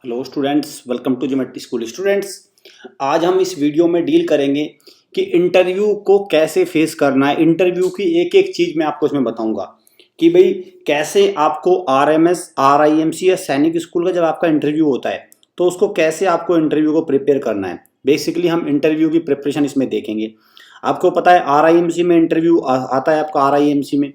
Hello students, welcome to geometry school. Students, आज हम इस वीडियो में डील करेंगे कि इंटरव्यू को कैसे फेस करना है। इंटरव्यू की एक एक चीज़ मैं आपको इसमें बताऊंगा कि भाई कैसे आपको आरएमएस, आरआईएमसी या सैनिक स्कूल का जब आपका इंटरव्यू होता है तो उसको कैसे आपको इंटरव्यू को प्रिपेयर करना है। बेसिकली हम इंटरव्यू की प्रिपरेशन इसमें देखेंगे। आपको पता है आरआईएमसी में इंटरव्यू आता है, आपका आरआईएमसी में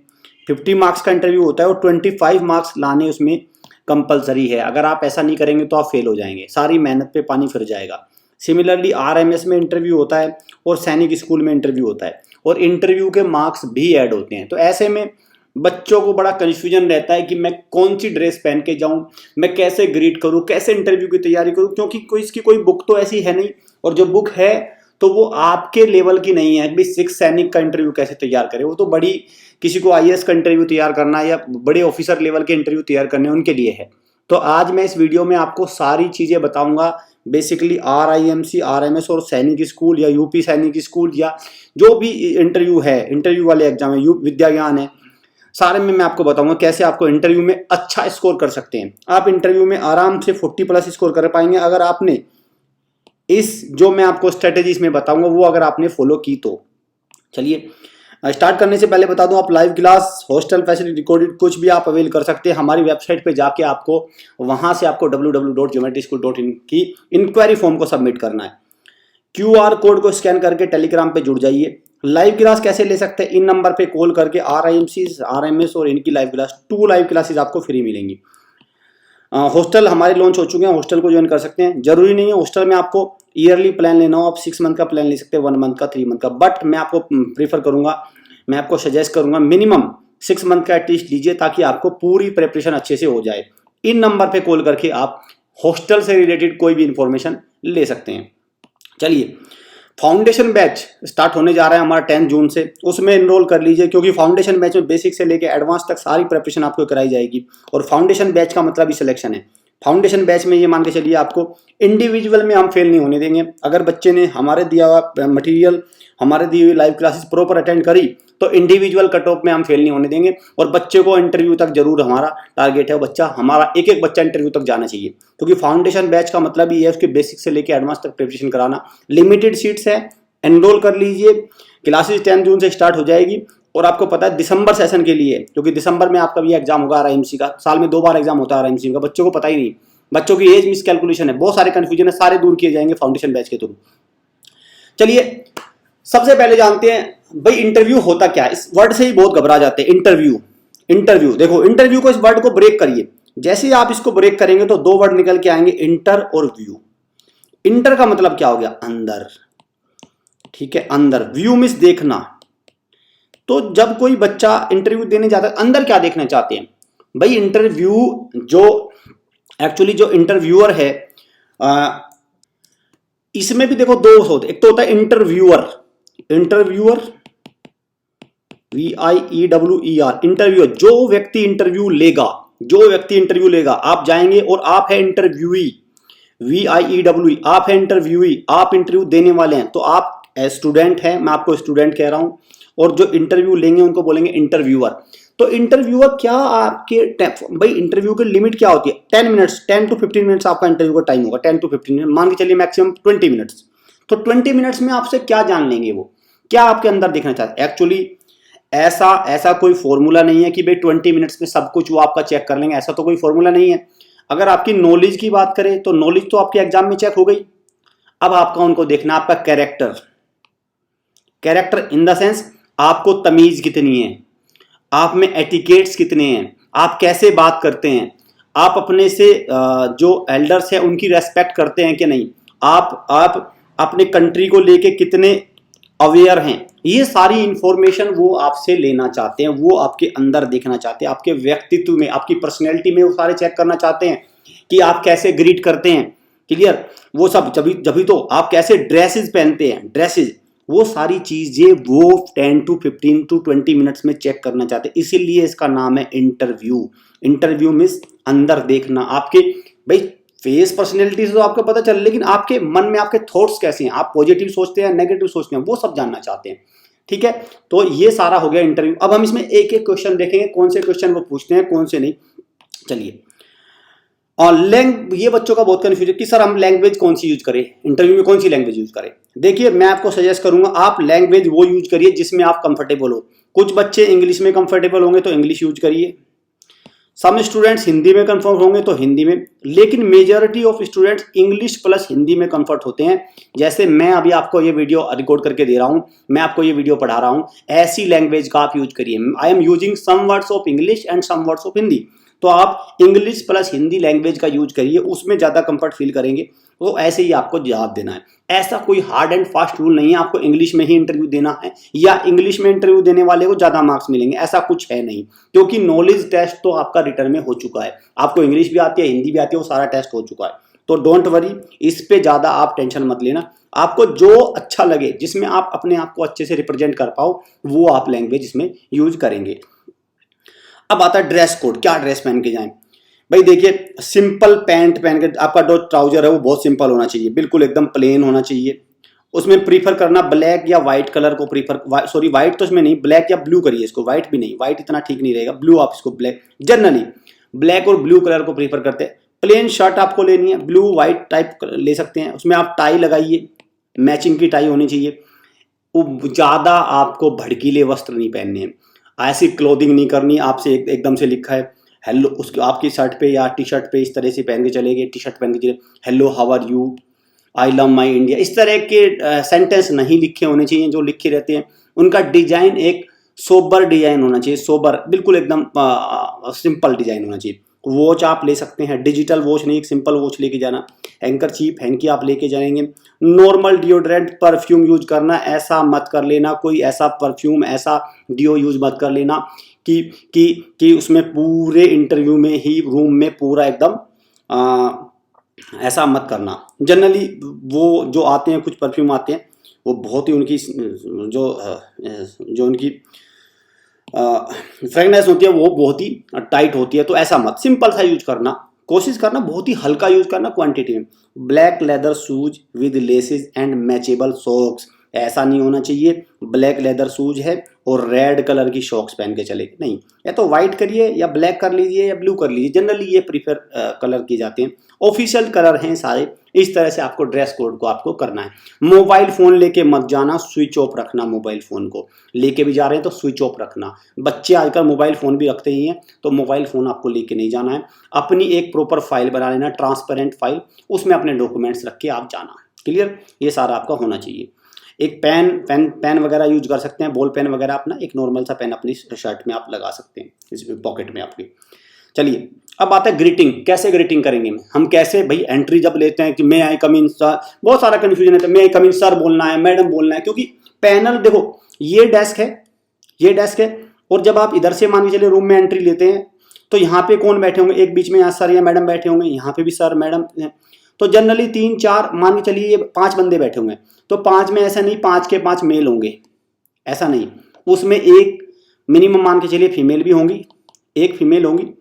50 मार्क्स का इंटरव्यू होता है और 25 मार्क्स लाने उसमें कंपलसरी है। अगर आप ऐसा नहीं करेंगे तो आप फेल हो जाएंगे, सारी मेहनत पे पानी फिर जाएगा। सिमिलरली आरएमएस में इंटरव्यू होता है और सैनिक स्कूल में इंटरव्यू होता है और इंटरव्यू के मार्क्स भी ऐड होते हैं। तो ऐसे में बच्चों को बड़ा कन्फ्यूजन रहता है कि मैं कौन सी ड्रेस पहन के जाऊं, मैं कैसे ग्रीट करूं, कैसे इंटरव्यू की तैयारी करूं, क्योंकि इसकी कोई बुक तो ऐसी है नहीं, और जो बुक है तो वो आपके लेवल की नहीं है। भाई 6 सैनिक का इंटरव्यू कैसे तैयार करें, वो तो बड़ी किसी को आईएएस का इंटरव्यू तैयार करना है या बड़े ऑफिसर लेवल के इंटरव्यू तैयार करने उनके लिए है। तो आज मैं इस वीडियो में आपको सारी चीजें बताऊंगा। बेसिकली आरआईएमसी, आरएमएस और सैनिक स्कूल या यूपी सैनिक स्कूल या जो भी इंटरव्यू है, इंटरव्यू वाले एग्जाम है, विद्या ज्ञान है, सारे में मैं आपको बताऊंगा कैसे आपको इंटरव्यू में अच्छा स्कोर कर सकते हैं। आप इंटरव्यू में आराम से 40+ स्कोर कर पाएंगे अगर आपने इस जो मैं आपको स्ट्रेटेजीज में बताऊंगा वो अगर आपने फॉलो की तो। चलिए स्टार्ट करने से पहले बता दूं, आप live class, hostel facility, recorded कुछ भी आप अवेल कर सकते हैं हमारी वेबसाइट पे जाके। आपको वहां से आपको www.geometryschool.in की इंक्वायरी फॉर्म को सबमिट करना है। क्यूआर कोड को स्कैन करके टेलीग्राम पे जुड़ जाइए। लाइव क्लास कैसे ले सकते हैं, इन नंबर पे कॉल करके आरआईएमसी, आरएमएस और इनकी लाइव क्लास 2 लाइव क्लासेस आपको फ्री मिलेंगी। हॉस्टल हमारे लॉन्च हो चुके हैं, हॉस्टल को ज्वाइन कर सकते हैं। जरूरी नहीं है हॉस्टल में आपको ईयरली प्लान लेना हो, आप 6 मंथ का प्लान ले सकते हैं, 1 मंथ का, 3 मंथ का, बट मैं आपको प्रीफर करूंगा, मैं आपको सजेस्ट करूंगा मिनिमम 6 मंथ का एटलीस्ट लीजिए ताकि आपको पूरी प्रिपरेशन अच्छे से हो जाए। इन नंबर पे कॉल करके आप हॉस्टल से रिलेटेड कोई भी इंफॉर्मेशन ले सकते हैं। चलिए, फाउंडेशन बैच स्टार्ट होने जा रहा है हमारा 10 जून से, उसमें एनरोल कर लीजिए, क्योंकि फाउंडेशन बैच में बेसिक से लेके एडवांस तक सारी प्रिपरेशन आपको कराई जाएगी। और फाउंडेशन बैच का मतलब ही सिलेक्शन है। फाउंडेशन बैच में ये मान के चलिए आपको इंडिविजुअल में हम फेल नहीं होने देंगे। अगर बच्चे ने हमारे दिया हुआ मटेरियल, हमारे दी हुई लाइव क्लासेस प्रॉपर अटेंड करी तो इंडिविजुअल कट ऑफ में हम फेल नहीं होने देंगे। और बच्चे को इंटरव्यू तक जरूर हमारा टारगेट है, बच्चा हमारा एक एक बच्चा इंटरव्यू तक जाना चाहिए, क्योंकि फाउंडेशन बैच का मतलब ही है उसके बेसिक से लेकर एडवांस तक प्रिपरेशन कराना। लिमिटेड सीट्स है, एनरोल कर लीजिए। क्लासेस 10 जून से स्टार्ट हो जाएगी। और आपको पता है दिसंबर सेशन के लिए, क्योंकि दिसंबर में आपका भी एग्जाम होगा आरआईएमसी का, साल में 2 बार एग्जाम होता है आरआईएमसी का, बच्चों को पता ही नहीं, बच्चों की एज मिस कैलकुलेशन है, बहुत सारे कंफ्यूजन है, सारे दूर किए जाएंगे फाउंडेशन बैच के थ्रू। चलिए सबसे पहले जानते हैं भाई इंटरव्यू होता क्या है। इस वर्ड से ही बहुत घबरा जाते हैं। इंटरव्यू, इंटरव्यू देखो, इंटरव्यू को, इस वर्ड को ब्रेक करिए। जैसे ही आप इसको ब्रेक करेंगे तो 2 वर्ड निकल के आएंगे, इंटर और व्यू। इंटर का मतलब क्या हो गया, अंदर, ठीक है, अंदर। व्यू मींस देखना। तो जब कोई बच्चा इंटरव्यू देने जाता है, अंदर क्या देखना चाहते हैं भाई। इंटरव्यू जो एक्चुअली जो इंटरव्यूअर है, इसमें भी देखो 2 होते, एक तो होता है इंटरव्यूअर, इंटरव्यूअर VIEWER, इंटरव्यूअर, जो व्यक्ति इंटरव्यू लेगा, जो व्यक्ति इंटरव्यू लेगा। आप जाएंगे और आप है इंटरव्यूई, VIEWE, आप है इंटरव्यूई, आप इंटरव्यू देने वाले हैं, तो आप स्टूडेंट है, मैं आपको स्टूडेंट कह रहा हूं, और जो इंटरव्यू लेंगे उनको बोलेंगे इंटरव्यूअर। तो इंटरव्यूअर क्या आपके भाई इंटरव्यू की लिमिट क्या होती है, 10 मिनट्स, 10 to 15 मिनट्स आपका इंटरव्यू का टाइम होगा, 10 to 15 मिनट, मान के चलिए मैक्सिमम 20 मिनट्स। तो 20 मिनट्स में आपसे क्या जान लेंगे, वो क्या आपके अंदर देखना चाहते हैं। एक्चुअली ऐसा कोई फॉर्मूला नहीं है कि भाई 20 मिनट्स में सब कुछ वो आपका चेक कर लेंगे, ऐसा तो कोई फॉर्मूला नहीं है। अगर आपकी नॉलेज की बात करें तो नॉलेज तो आपके एग्जाम में चेक हो गई। अब आपका उनको देखना आपका character, character in the sense आपको तमीज कितनी है, आप में एटिकेट्स कितने हैं, आप कैसे बात करते हैं, आप अपने से जो एल्डर्स हैं उनकी रेस्पेक्ट करते हैं कि नहीं, आप अपने कंट्री को लेके कितने अवेयर हैं। ये सारी इंफॉर्मेशन वो आपसे लेना चाहते हैं, वो आपके अंदर देखना चाहते हैं, आपके व्यक्तित्व में, आपकी पर्सनैलिटी में वो सारे चेक करना चाहते हैं कि आप कैसे ग्रीट करते हैं। क्लियर, वो सब जभी तो आप कैसे ड्रेसेस पहनते हैं, ड्रेसेस, वो सारी चीजें वो 10 to 15 to 20 मिनट्स में चेक करना चाहते हैं। इसीलिए इसका नाम है इंटरव्यू। इंटरव्यू मींस अंदर देखना। आपके भाई फेस पर्सनैलिटी से तो आपको पता चल, लेकिन आपके मन में आपके थॉट्स कैसे हैं, आप पॉजिटिव सोचते हैं, नेगेटिव सोचते हैं, वो सब जानना चाहते हैं। ठीक है, तो ये सारा हो गया इंटरव्यू। अब हम इसमें एक एक क्वेश्चन देखेंगे, कौन से क्वेश्चन वो पूछते हैं, कौन से नहीं। चलिए, और ये बच्चों का बहुत कन्फ्यूजन कि सर हम लैंग्वेज कौन सी यूज करें, इंटरव्यू में कौन सी लैंग्वेज यूज करें। देखिए मैं आपको सजेस्ट करूंगा आप लैंग्वेज वो यूज करिए जिसमें आप कंफर्टेबल हो। कुछ बच्चे इंग्लिश में कंफर्टेबल होंगे तो इंग्लिश यूज करिए, सम स्टूडेंट्स हिंदी में कंफर्ट होंगे तो हिंदी में, लेकिन majority of students English plus Hindi में कंफर्ट होते हैं। जैसे मैं अभी आपको ये वीडियो रिकॉर्ड करके दे रहा हूं, मैं आपको ये वीडियो पढ़ा रहा हूं, ऐसी लैंग्वेज का आप यूज करिए। I am using some words of English and some words of Hindi, तो आप इंग्लिश प्लस हिंदी लैंग्वेज का यूज करिए, उसमें ज्यादा कंफर्ट फील करेंगे। तो ऐसे ही आपको जवाब देना है। ऐसा कोई हार्ड एंड फास्ट रूल नहीं है आपको इंग्लिश में ही इंटरव्यू देना है या इंग्लिश में इंटरव्यू देने वाले को ज्यादा मार्क्स मिलेंगे, ऐसा कुछ है नहीं। क्योंकि नॉलेज टेस्ट तो आपका रिटर्न में हो चुका है, आपको इंग्लिश भी आती है, हिंदी भी आती है, वो सारा टेस्ट हो चुका है। तो डोंट वरी, इस पे ज्यादा आप टेंशन मत लेना। आपको जो अच्छा लगे, जिसमें आप अपने आप को अच्छे से रिप्रेजेंट कर पाओ, वो आप लैंग्वेज इसमें यूज करेंगे। अब आता है ड्रेस कोड, क्या ड्रेस पहन के जाएं। भाई देखिए सिंपल पैंट पहन के, आपका जो ट्राउजर है वो बहुत सिंपल होना चाहिए, बिल्कुल एकदम प्लेन होना चाहिए। उसमें प्रीफर करना ब्लैक या व्हाइट कलर को प्रीफर, सॉरी व्हाइट तो इसमें नहीं, ब्लैक या ब्लू करिए इसको, व्हाइट भी नहीं, व्हाइट इतना ठीक नहीं रहेगा, ब्लू आप इसको ब्लैक, जनरली ब्लैक और ब्लू कलर को प्रीफर करते हैं। प्लेन शर्ट आपको लेनी है, ब्लू व्हाइट टाइप ले सकते हैं, उसमें आप टाई लगाइए, मैचिंग की टाई होनी चाहिए। वो ज़्यादा आपको भड़कीले वस्त्र नहीं पहनने हैं, ऐसी क्लोथिंग नहीं करनी आपसे एकदम से लिखा है हेलो, उसके आपकी शर्ट पे या टी शर्ट पे इस तरह से पहन के चलेंगे, टी शर्ट पहन के चले hello how are you, I love my India, इस तरह के सेंटेंस नहीं लिखे होने चाहिए। जो लिखे रहते हैं उनका डिजाइन एक सोबर डिजाइन होना चाहिए, सोबर बिल्कुल एकदम सिंपल डिजाइन होना चाहिए। वॉच आप ले सकते हैं, डिजिटल वॉच नहीं, एक सिंपल वॉच लेके जाना। हैंकर चीप हैंकी आप लेके जाएंगे। नॉर्मल डिओड्रेंट परफ्यूम यूज करना, ऐसा मत कर लेना, कोई ऐसा परफ्यूम ऐसा डिओ यूज मत कर लेना कि उसमें पूरे इंटरव्यू में ही रूम में पूरा एकदम ऐसा मत करना। जनरली वो जो आते हैं, कुछ परफ्यूम आते हैं, वो बहुत ही उनकी जो उनकी फ्रेगनेंस होती है वो बहुत ही टाइट होती है, तो ऐसा मत, सिंपल सा यूज करना, कोशिश करना बहुत ही हल्का यूज करना क्वांटिटी में। Black leather shoes with laces and matchable socks, ऐसा नहीं होना चाहिए ब्लैक लेदर शूज है और रेड कलर की सॉक्स पहन के चले, नहीं, या तो व्हाइट करिए या ब्लैक कर लीजिए या ब्लू कर लीजिए, जनरली ये प्रीफर कलर किए जाते हैं, ऑफिशियल कलर हैं सारे। इस तरह से आपको ड्रेस कोड को आपको करना है। मोबाइल फोन लेके मत जाना, स्विच ऑफ रखना, मोबाइल फोन को लेके भी जा रहे हैं तो स्विच ऑफ रखना। बच्चे आजकल मोबाइल फोन भी रखते ही हैं, तो मोबाइल फोन आपको लेके नहीं जाना है। अपनी एक प्रॉपर फाइल बना लेना, ट्रांसपेरेंट फाइल, उसमें अपने डॉक्यूमेंट्स रख के आप जाना। क्लियर, ये सारा आपका होना चाहिए। एक पेन वगैरह यूज कर सकते हैं, बॉल पेन वगैरह अपना, एक नॉर्मल सा पेन अपनी शर्ट में आप लगा सकते हैं, इस पॉकेट में आपकी। चलिए अब आता है ग्रीटिंग, कैसे ग्रीटिंग करेंगे हम, कैसे भाई एंट्री जब लेते हैं कि मे आई कम इन सर, बहुत सारा कंफ्यूजन है, मे आई कम इन सर बोलना है, मैडम बोलना है, क्योंकि पैनल देखो ये डेस्क है, ये डेस्क है, और जब आप इधर से मान के चलिए रूम में एंट्री लेते हैं तो यहाँ पे कौन बैठे होंगे, एक बीच में यहाँ सर या मैडम बैठे होंगे, यहाँ पे भी सर मैडम, तो जनरली 3-4 मान के चलिए ये 5 बंदे बैठे होंगे, तो 5 में ऐसा नहीं 5 के 5 मेल होंगे, ऐसा नहीं, उसमें एक मिनिमम मान के चलिए फीमेल भी होंगी, एक फीमेल होंगी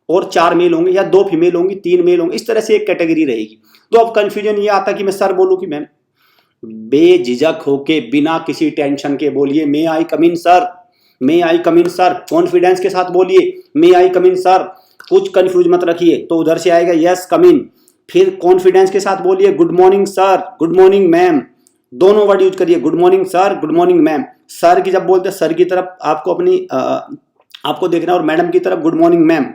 और 4 मेल होंगे, या 2 फीमेल होंगी 3 मेल होंगे, इस तरह से एक कैटेगरी रहेगी। तो अब कंफ्यूजन ये आता कि मैं सर बोलूँ कि मैम, बेझिझक होके बिना किसी टेंशन के बोलिए मे I come in sir, may I come in sir, confidence के साथ बोलिए मे आई कम इन सर, कुछ कंफ्यूज मत रखिए। तो उधर से आएगा यस कम इन, फिर कॉन्फिडेंस के साथ बोलिए good morning sir, good morning ma'am, दोनों वर्ड यूज करिए, good morning sir, good morning ma'am. Sir की जब बोलते हैं सर की तरफ आपको अपनी आपको देखना है, और मैडम की तरफ गुड मॉर्निंग मैम।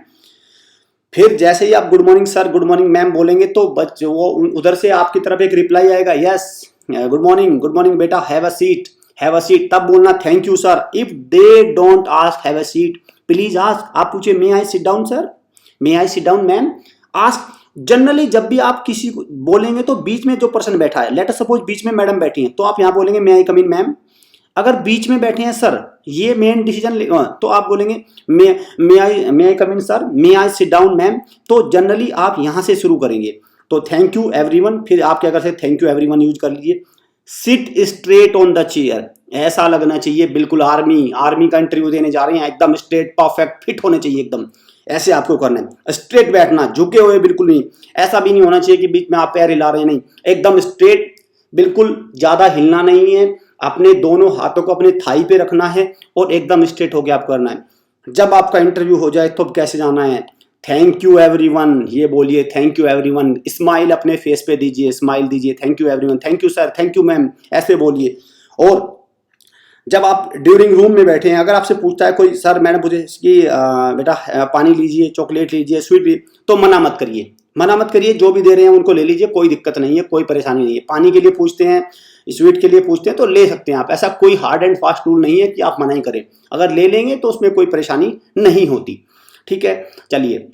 फिर जैसे ही आप good morning sir, good morning ma'am बोलेंगे तो बच्चे वो उधर से आपकी तरफ एक रिप्लाई आएगा यस गुड मॉर्निंग बेटा, have a seat, have a seat. तब बोलना thank you sir. If they don't ask have a seat, please ask, आप पूछे may I sit down sir, may I sit down ma'am, ask. Generally जब भी आप किसी को बोलेंगे तो बीच में जो पर्सन बैठा है, लेट अस सपोज बीच में मैडम बैठी हैं, तो आप यहाँ बोलेंगे may I come in ma'am. अगर बीच में बैठे हैं सर, ये मेन डिसीजन तो आप बोलेंगे may I come in sir, may I sit down ma'am. तो जनरली आप यहां से शुरू करेंगे, तो थैंक यू एवरीवन, फिर आप क्या कर सकते, थैंक यू एवरीवन यूज कर लीजिए। Seat straight on the chair, ऐसा लगना चाहिए बिल्कुल आर्मी का इंटरव्यू देने जा रहे हैं, एकदम स्ट्रेट परफेक्ट फिट होने चाहिए, एकदम ऐसे आपको करना है। स्ट्रेट बैठना, झुके हुए बिल्कुल नहीं, ऐसा भी नहीं होना चाहिए कि बीच में आप पैर हिला रहे हैं, नहीं, एकदम स्ट्रेट, बिल्कुल ज्यादा हिलना नहीं है, अपने दोनों हाथों को अपने थाई पे रखना है और एकदम स्ट्रेट होके आप करना है। जब आपका इंटरव्यू हो जाए तो कैसे जाना है, थैंक यू एवरीवन, ये बोलिए थैंक यू एवरीवन, स्माइल अपने फेस पे दीजिए, स्माइल दीजिए, thank you everyone, thank you sir, thank you ma'am, ऐसे बोलिए। और जब आप ड्यूरिंग रूम में बैठे हैं, अगर आपसे पूछता है कोई, सर मैंने पूछे कि बेटा पानी लीजिए, चॉकलेट लीजिए, स्वीट लीजिए, तो मना मत करिए, मना मत करिए, जो भी दे रहे हैं उनको ले लीजिए, कोई दिक्कत नहीं है, कोई परेशानी नहीं है। पानी के लिए पूछते हैं, स्वीट के लिए पूछते हैं तो ले सकते हैं आप, ऐसा कोई हार्ड एंड फास्ट रूल नहीं है कि आप मना ही करें, अगर ले लेंगे तो उसमें कोई परेशानी नहीं होती। ठीक है, चलिए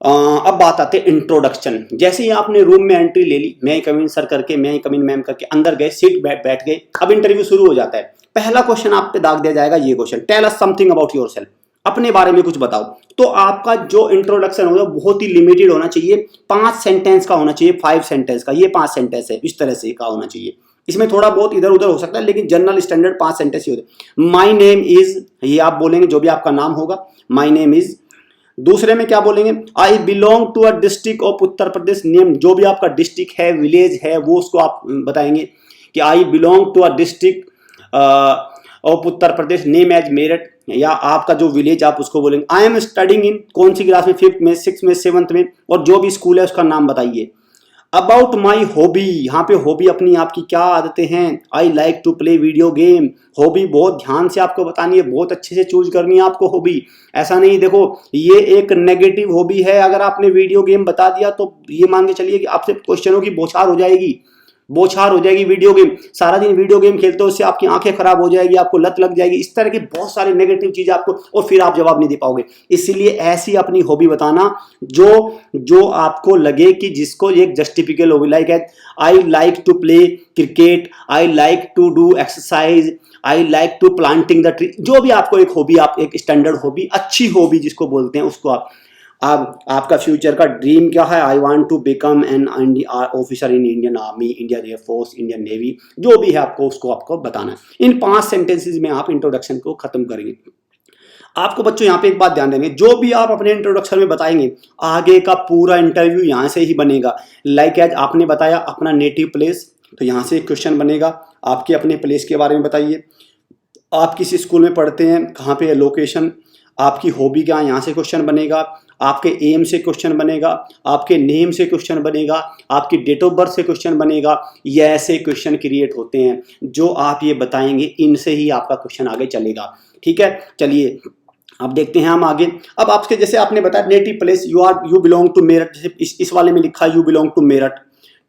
अब बात आते हैं इंट्रोडक्शन। जैसे ही आपने रूम में एंट्री ले ली, मैं कम इन सर करके, मैं कम इन मैम करके अंदर गए, सीट बैठ गए, अब इंटरव्यू शुरू हो जाता है। पहला क्वेश्चन आप पे दाग दिया जाएगा, ये question, tell us something about yourself, अपने बारे में कुछ बताओ। तो आपका जो इंट्रोडक्शन होगा बहुत ही लिमिटेड होना चाहिए, 5 सेंटेंस का होना चाहिए, 5 सेंटेंस का, ये 5 सेंटेंस है, इस तरह से का होना चाहिए। इसमें थोड़ा बहुत इधर उधर हो सकता है, लेकिन जनरल स्टैंडर्ड 5 सेंटेंस ही होते हैं। माई नेम इज, ये आप बोलेंगे जो भी आपका नाम होगा, माई नेम इज। दूसरे में क्या बोलेंगे, I belong to a district of Uttar Pradesh, name जो भी आपका डिस्ट्रिक्ट है, विलेज है, वो उसको आप बताएंगे कि I belong to a district of Uttar Pradesh, name as Meerut, या आपका जो विलेज आप उसको बोलेंगे। आई एम स्टडिंग इन, कौन सी क्लास में, 5th में, 6th में, 7th में, और जो भी स्कूल है उसका नाम बताइए। अबाउट माई हॉबी, यहाँ पे हॉबी अपनी आपकी क्या आदतें हैं, I like to play video game, hobby बहुत ध्यान से आपको बतानी है, बहुत अच्छे से चूज करनी है आपको हॉबी। ऐसा नहीं, देखो ये एक नेगेटिव हॉबी है, अगर आपने वीडियो गेम बता दिया तो ये मान के चलिए कि आपसे क्वेश्चनों की बौछार हो जाएगी, बौछार हो जाएगी। वीडियो गेम, सारा दिन वीडियो गेम खेलते हो, उससे आपकी आंखें खराब हो जाएगी, आपको लत लग जाएगी, इस तरह की बहुत सारी नेगेटिव चीजें आपको, और फिर आप जवाब नहीं दे पाओगे। इसलिए ऐसी अपनी हॉबी बताना जो जो आपको लगे कि जिसको एक justifiable hobby, like I like to play cricket, I like to do exercise, I like to planting the tree, जो भी आपको एक हॉबी, आप एक स्टैंडर्ड हॉबी, अच्छी हॉबी जिसको बोलते हैं, उसको आप आपका फ्यूचर का ड्रीम क्या है, I want to become an officer in Indian army, Indian air force, Indian navy, जो भी है आपको उसको आपको बताना है। इन 5 सेंटेंसेस में आप इंट्रोडक्शन को खत्म करेंगे। आपको बच्चों यहाँ पे एक बात ध्यान देंगे, जो भी आप अपने इंट्रोडक्शन में बताएंगे, आगे का पूरा इंटरव्यू यहाँ से ही बनेगा। लाइक एज आपने बताया अपना नेटिव प्लेस, तो यहाँ से एक क्वेश्चन बनेगा, आपके अपने प्लेस के बारे में बताइए, आप किस स्कूल में पढ़ते हैं, कहाँ पे है लोकेशन, आपकी हॉबी क्या है, यहाँ से क्वेश्चन बनेगा, आपके एम से क्वेश्चन बनेगा, आपके नेम से क्वेश्चन बनेगा, आपकी डेट ऑफ बर्थ से क्वेश्चन बनेगा। ये ऐसे क्वेश्चन क्रिएट होते हैं जो आप ये बताएंगे, इनसे ही आपका क्वेश्चन आगे चलेगा। ठीक है, चलिए अब देखते हैं हम आगे। अब आपके जैसे आपने बताया native place, you belong to Meerut, जैसे इस वाले में लिखा यू बिलोंग टू मेरठ।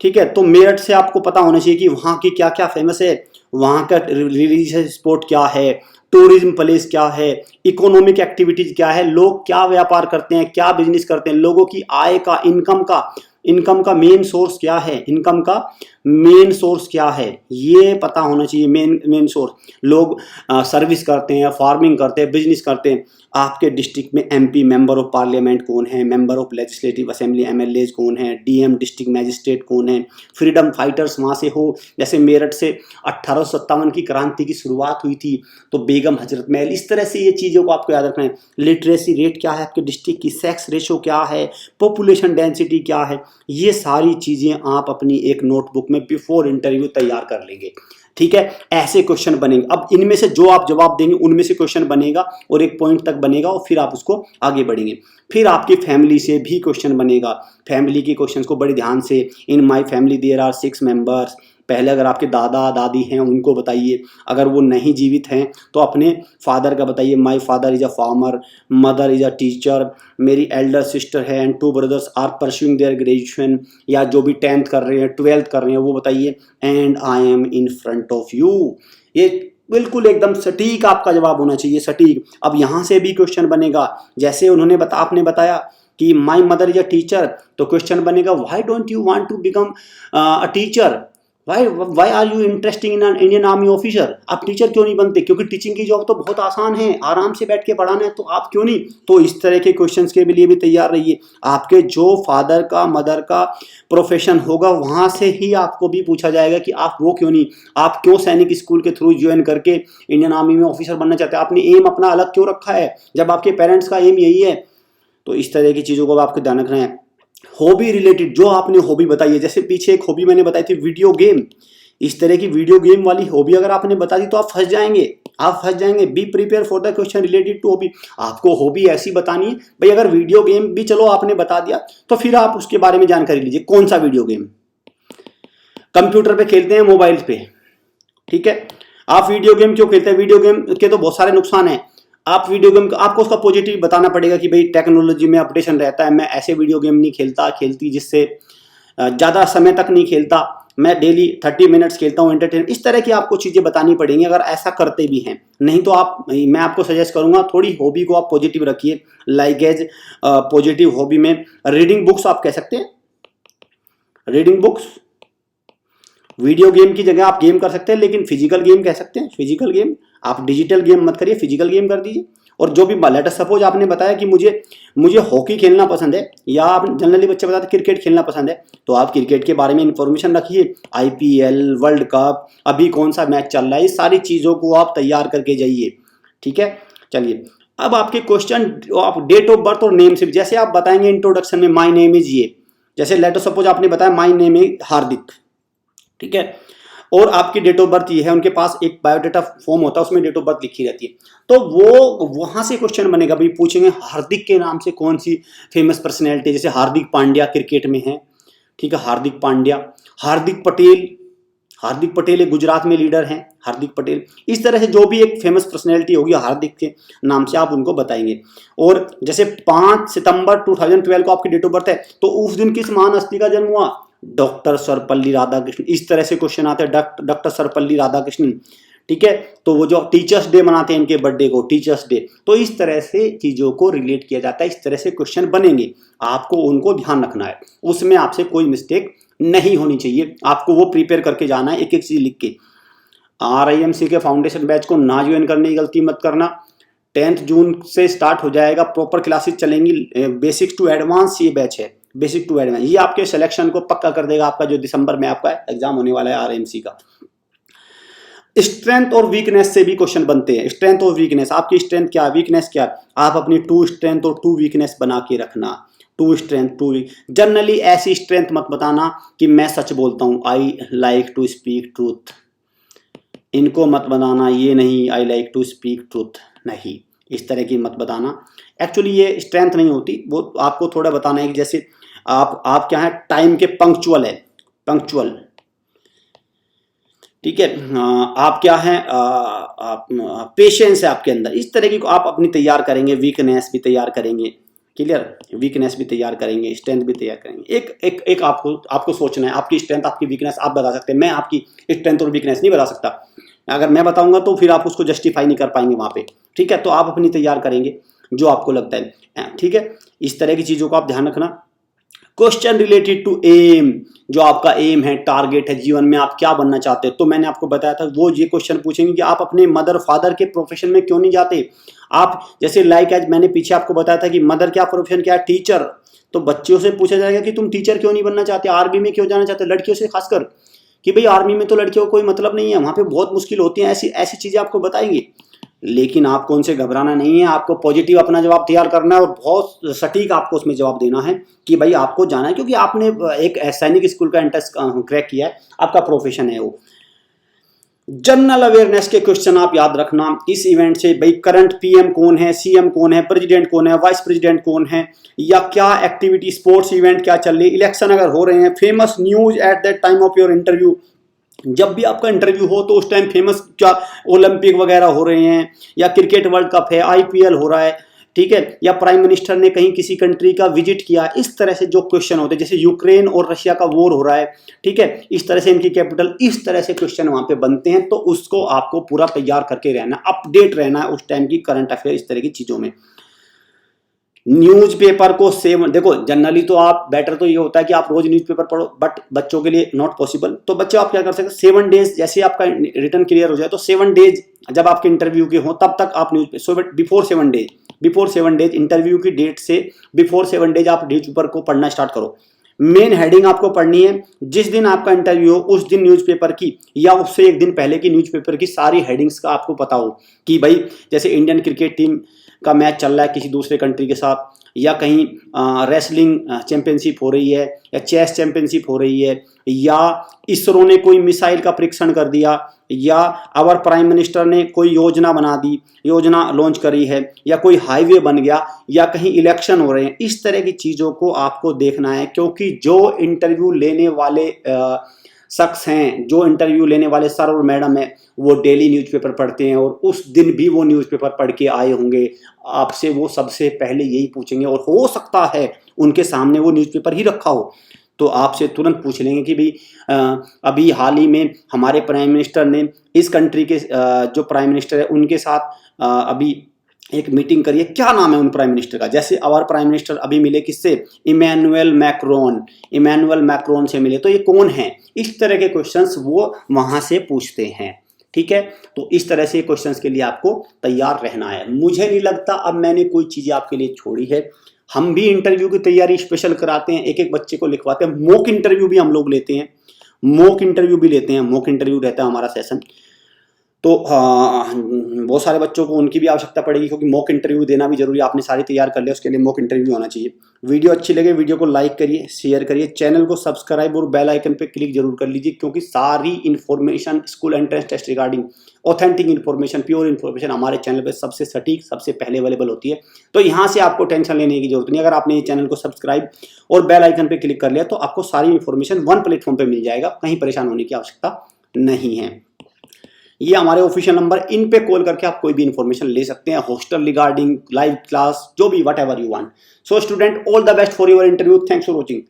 ठीक है, तो मेरठ से आपको पता होना चाहिए कि वहाँ की क्या क्या फेमस है, वहाँ का रिलीजियस स्पॉट क्या है, टूरिज्म प्लेस क्या है, इकोनॉमिक एक्टिविटीज क्या है, लोग क्या व्यापार करते हैं, क्या बिजनेस करते हैं, लोगों की आय का, इनकम का मेन सोर्स क्या है, इनकम का मेन सोर्स क्या है, ये पता होना चाहिए। मेन सोर्स, लोग सर्विस करते हैं, फार्मिंग करते हैं, बिजनेस करते हैं। आपके डिस्ट्रिक्ट में एमपी मेंबर ऑफ पार्लियामेंट कौन है, member of legislative assembly MLAs कौन है, डीएम डिस्ट्रिक्ट मैजिस्ट्रेट कौन है, फ्रीडम फाइटर्स वहाँ से हो, जैसे मेरठ से 1857 की क्रांति की शुरुआत हुई थी, तो बेगम हजरत महल, इस तरह से ये चीज़ों को आपको याद रखना है। लिटरेसी रेट क्या है आपके डिस्ट्रिक्ट की, सेक्स रेशो क्या है, पॉपुलेशन डेंसिटी क्या है, ये सारी चीज़ें आप अपनी एक नोटबुक में बिफोर इंटरव्यू तैयार कर लेंगे। ठीक है, ऐसे क्वेश्चन बनेंगे। अब इनमें से जो आप जवाब देंगे उनमें से क्वेश्चन बनेगा और एक पॉइंट तक बनेगा, और फिर आप उसको आगे बढ़ेंगे। फिर आपकी फैमिली से भी क्वेश्चन बनेगा, फैमिली के क्वेश्चंस को बड़े ध्यान से, in my family there are 6 members, पहले अगर आपके दादा दादी हैं उनको बताइए, अगर वो नहीं जीवित हैं तो अपने फादर का बताइए, my father is a farmer, mother is a teacher, मेरी एल्डर सिस्टर है and 2 brothers are pursuing their graduation, या जो भी 10th कर रहे हैं, 12th कर रहे हैं, वो बताइए, and I am in front of you. ये बिल्कुल एकदम सटीक आपका जवाब होना चाहिए, सटीक। अब यहाँ से भी क्वेश्चन बनेगा, जैसे आपने बताया कि my mother is a teacher, तो क्वेश्चन बनेगा why don't you want to become a teacher, why are you interesting in an Indian army officer, आप टीचर क्यों नहीं बनते, क्योंकि टीचिंग की जॉब तो बहुत आसान है, आराम से बैठ के पढ़ाना है, तो आप क्यों नहीं। तो इस तरह के क्वेश्चंस के लिए भी तैयार रहिए। आपके जो फादर का मदर का प्रोफेशन होगा वहाँ से ही आपको भी पूछा जाएगा कि आप वो क्यों नहीं, आप क्यों सैनिक स्कूल के थ्रू ज्वाइन करके इंडियन आर्मी में ऑफिसर बनना चाहते हैं, आपने एम अपना अलग क्यों रखा है जब आपके पेरेंट्स का एम यही है। तो इस तरह की चीज़ों को आपको ध्यान रखना है। हॉबी रिलेटेड जो आपने हॉबी बताई है, जैसे पीछे एक हॉबी मैंने बताई थी वीडियो गेम, इस तरह की वीडियो गेम वाली हॉबी अगर आपने बता दी तो आप फंस जाएंगे, आप फंस जाएंगे। Be prepare for the question related to hobby. आपको हॉबी ऐसी बतानी है भाई, अगर वीडियो गेम भी चलो आपने बता दिया तो फिर आप उसके बारे में जानकारी लीजिए। कौन सा वीडियो गेम? कंप्यूटर पे खेलते हैं, मोबाइल पे, ठीक है। आप वीडियो गेम क्यों खेलते हैं? वीडियो गेम के तो बहुत सारे नुकसान हैं। आप वीडियो गेम, आपको उसका पॉजिटिव बताना पड़ेगा कि भाई टेक्नोलॉजी में अपडेशन रहता है, मैं ऐसे वीडियो गेम नहीं खेलती जिससे ज़्यादा समय तक नहीं खेलता, मैं डेली 30 मिनट्स खेलता हूँ एंटरटेन। इस तरह की आपको चीज़ें बतानी पड़ेंगी अगर ऐसा करते भी हैं। नहीं तो मैं आपको सजेस्ट करूँगा थोड़ी हॉबी को आप पॉजिटिव रखिए। लाइक एज पॉजिटिव हॉबी में रीडिंग बुक्स आप कह सकते हैं, रीडिंग बुक्स। वीडियो गेम की जगह आप गेम कर सकते हैं, लेकिन फिजिकल गेम कह सकते हैं, फिजिकल गेम। आप डिजिटल गेम मत करिए, फिजिकल गेम कर दीजिए। और जो भी लेटर सपोज आपने बताया कि मुझे हॉकी खेलना पसंद है, या आप जनरली बच्चे बताते क्रिकेट खेलना पसंद है, तो आप क्रिकेट के बारे में इंफॉर्मेशन रखिए। आईपीएल, वर्ल्ड कप, अभी कौन सा मैच चल रहा है, इस सारी चीज़ों को आप तैयार करके जाइए, ठीक है। चलिए, अब आपके क्वेश्चन आप डेट ऑफ बर्थ और नेम से, जैसे आप बताएंगे इंट्रोडक्शन में माई नेम इज ये, जैसे लेटर सपोज आपने बताया माई नेम इज हार्दिक, ठीक है, और आपकी डेट ऑफ बर्थ ये है, उनके पास एक बायोडाटा फॉर्म होता है उसमें डेट ऑफ बर्थ लिखी रहती है, तो वो वहां से क्वेश्चन बनेगा। भाई पूछेंगे हार्दिक के नाम से कौन सी फेमस पर्सनैलिटी, जैसे हार्दिक पांड्या क्रिकेट में है, ठीक है, हार्दिक पांड्या, हार्दिक पटेल एक गुजरात में लीडर हैं, हार्दिक पटेल। इस तरह से जो भी एक फेमस पर्सनैलिटी होगी हार्दिक के नाम से आप उनको बताएंगे। और जैसे 5 सितंबर 2012 को आपकी डेट ऑफ बर्थ है, तो उस दिन किस महान हस्ती का जन्म हुआ? डॉक्टर सर्वपल्ली राधाकृष्णन। इस तरह से क्वेश्चन आते हैं, डॉक्टर सर्वपल्ली राधाकृष्णन, ठीक है। तो वो जो टीचर्स डे मनाते हैं इनके बर्थडे को, टीचर्स डे, तो इस तरह से चीजों को रिलेट किया जाता है। इस तरह से क्वेश्चन बनेंगे, आपको उनको ध्यान रखना है, उसमें आपसे कोई मिस्टेक नहीं होनी चाहिए। आपको वो प्रिपेयर करके जाना है, एक एक चीज लिख के। RIMC के फाउंडेशन बैच को ना ज्वाइन करने की गलती मत करना। 10 जून से स्टार्ट हो जाएगा, प्रॉपर क्लासेस चलेंगी, बेसिक्स टू एडवांस ये बैच है, बेसिक टू एडवांस। ये आपके सिलेक्शन को पक्का कर देगा, आपका जो दिसंबर में आपका एग्जाम होने वाला है RIMC का। स्ट्रेंथ और वीकनेस से भी क्वेश्चन बनते हैं। स्ट्रेंथ और वीकनेस, आपकी स्ट्रेंथ क्या, वीकनेस क्या, आप अपनी 2 स्ट्रेंथ और 2 वीकनेस बना के रखना। 2 स्ट्रेंथ 2 वीक। जनरली ऐसी स्ट्रेंथ मत बताना कि मैं सच बोलता हूं, I like to speak truth, इनको मत बताना। ये नहीं, I like to speak truth, नहीं, इस तरह की मत बताना। एक्चुअली ये स्ट्रेंथ नहीं होती, वो आपको थोड़ा बताना है कि जैसे आप क्या है, टाइम के पंक्चुअल है, पंक्चुअल, ठीक है। आप क्या है, पेशेंस है आपके अंदर। इस तरह की आप अपनी तैयार करेंगे, वीकनेस भी तैयार करेंगे, क्लियर, वीकनेस भी तैयार करेंगे, स्ट्रेंथ भी तैयार करेंगे। एक आपको सोचना है, आपकी स्ट्रेंथ आपकी वीकनेस आप बता सकते हैं। मैं आपकी स्ट्रेंथ और वीकनेस नहीं बता सकता, अगर मैं बताऊंगा तो फिर आप उसको जस्टिफाई नहीं कर पाएंगे वहां पे, ठीक है। तो आप अपनी तैयार करेंगे जो आपको लगता है, ठीक है। इस तरह की चीजों को आप ध्यान रखना। क्वेश्चन रिलेटेड टू एम, जो आपका एम है, टारगेट है, जीवन में आप क्या बनना चाहते हैं, तो मैंने आपको बताया था वो ये क्वेश्चन पूछेंगे कि आप अपने मदर फादर के प्रोफेशन में क्यों नहीं जाते। आप जैसे लाइक आज मैंने पीछे आपको बताया था कि मदर क्या प्रोफेशन क्या है, टीचर, तो बच्चों से पूछा जाएगा कि तुम टीचर क्यों नहीं बनना चाहते, आर्मी में क्यों जाना चाहते, लड़कियों से खासकर कि भाई आर्मी में तो लड़कियों को कोई मतलब नहीं है, वहां पे बहुत मुश्किल होती है, ऐसी ऐसी चीजें आपको बताएंगे। लेकिन आपको उनसे घबराना नहीं है, आपको पॉजिटिव अपना जवाब तैयार करना है और बहुत सटीक आपको उसमें जवाब देना है कि भाई आपको जाना है, क्योंकि आपने एक सैनिक स्कूल का एंट्रेंस क्रैक किया है, आपका प्रोफेशन है वो। जनरल अवेयरनेस के क्वेश्चन आप याद रखना इस इवेंट से, भाई करंट PM कौन है, CM कौन है, प्रेसिडेंट कौन है, वाइस प्रेसिडेंट कौन है, या क्या एक्टिविटी, स्पोर्ट्स इवेंट क्या चल रही है, इलेक्शन अगर हो रहे हैं, famous news at that time of your interview, जब भी आपका इंटरव्यू हो तो उस टाइम फेमस क्या ओलंपिक वगैरह हो रहे हैं, या क्रिकेट वर्ल्ड कप है, IPL हो रहा है, ठीक है, या प्राइम मिनिस्टर ने कहीं किसी कंट्री का विजिट किया। इस तरह से जो क्वेश्चन होते हैं, जैसे यूक्रेन और रशिया का वॉर हो रहा है, ठीक है, इस तरह से इनकी कैपिटल, इस तरह से क्वेश्चन वहां पे बनते हैं। तो उसको आपको पूरा तैयार करके रहना, अपडेट रहना है उस टाइम की करंट अफेयर, इस तरह की चीजों में। न्यूज़पेपर को सेव, देखो जनरली तो आप बेटर तो ये होता है कि आप रोज न्यूज़पेपर पढ़ो, बट बच्चों के लिए नॉट पॉसिबल। तो बच्चे आप क्या कर सकते हैं, 7 डेज, जैसे आपका रिटर्न क्लियर हो जाए तो 7 डेज जब आपके इंटरव्यू के हो तब तक आप न्यूज़पेपर, बिफोर 7 डेज इंटरव्यू की डेट से बिफोर 7 डेज आप न्यूज़पेपर को पढ़ना स्टार्ट करो। मेन हेडिंग आपको पढ़नी है, जिस दिन आपका इंटरव्यू हो उस दिन न्यूज़पेपर की या उससे एक दिन पहले की न्यूज़पेपर की सारी हेडिंग्स का आपको पता हो कि भाई जैसे इंडियन क्रिकेट टीम का मैच चल रहा है किसी दूसरे कंट्री के साथ, या कहीं रेसलिंग चैंपियनशिप हो रही है, या चेस चैंपियनशिप हो रही है, या इसरो ने कोई मिसाइल का परीक्षण कर दिया, या आवर प्राइम मिनिस्टर ने कोई योजना बना दी, योजना लॉन्च करी है, या कोई हाईवे बन गया, या कहीं इलेक्शन हो रहे हैं, इस तरह की चीज़ों को आपको देखना है। क्योंकि जो इंटरव्यू लेने वाले शख्स हैं, जो इंटरव्यू लेने वाले सर और मैडम है, वो डेली न्यूज़पेपर पढ़ते हैं, और उस दिन भी वो न्यूज़पेपर पढ़ के आए होंगे। आपसे वो सबसे पहले यही पूछेंगे, और हो सकता है उनके सामने वो न्यूज़पेपर ही रखा हो, तो आपसे तुरंत पूछ लेंगे कि भाई अभी हाल ही में हमारे प्राइम मिनिस्टर ने इस कंट्री के जो प्राइम मिनिस्टर है उनके साथ अभी एक मीटिंग करिए, क्या नाम है उन प्राइम मिनिस्टर का। जैसे आवर प्राइम मिनिस्टर अभी मिले किससे, इमैनुअल मैक्रोन से मिले, तो ये कौन है। इस तरह के क्वेश्चंस वो वहां से पूछते हैं, ठीक है। तो इस तरह से क्वेश्चंस के लिए आपको तैयार रहना है। मुझे नहीं लगता अब मैंने कोई चीज़ें आपके लिए छोड़ी है। हम भी इंटरव्यू की तैयारी स्पेशल कराते हैं, एक एक बच्चे को लिखवाते हैं, मॉक इंटरव्यू भी हम लोग लेते हैं, मॉक इंटरव्यू रहता है हमारा सेशन। तो बहुत सारे बच्चों को उनकी भी आवश्यकता पड़ेगी, क्योंकि मॉक इंटरव्यू देना भी जरूरी है। आपने सारी तैयार कर लिया, उसके लिए मॉक इंटरव्यू होना चाहिए। वीडियो अच्छी लगे वीडियो को लाइक करिए, शेयर करिए, चैनल को सब्सक्राइब और बेल आइकन पे क्लिक जरूर कर लीजिए, क्योंकि सारी information school entrance test regarding authentic information, pure information हमारे चैनल पर सबसे सटीक, सबसे पहले अवेलेबल होती है। तो यहाँ से आपको टेंशन लेने की जरूरत नहीं। अगर आपने ये चैनल को सब्सक्राइब और बेल आइकन पे क्लिक कर लिया तो आपको सारी इन्फॉर्मेशन वन प्लेटफॉर्म पे मिल जाएगा, कहीं परेशान होने की आवश्यकता नहीं है। ये हमारे ऑफिशियल नंबर, इन पे कॉल करके आप कोई भी इंफॉर्मेशन ले सकते हैं, हॉस्टल रिगार्डिंग, लाइव क्लास, जो भी, what ever you want. So student, all the best for your interview. Thanks for watching.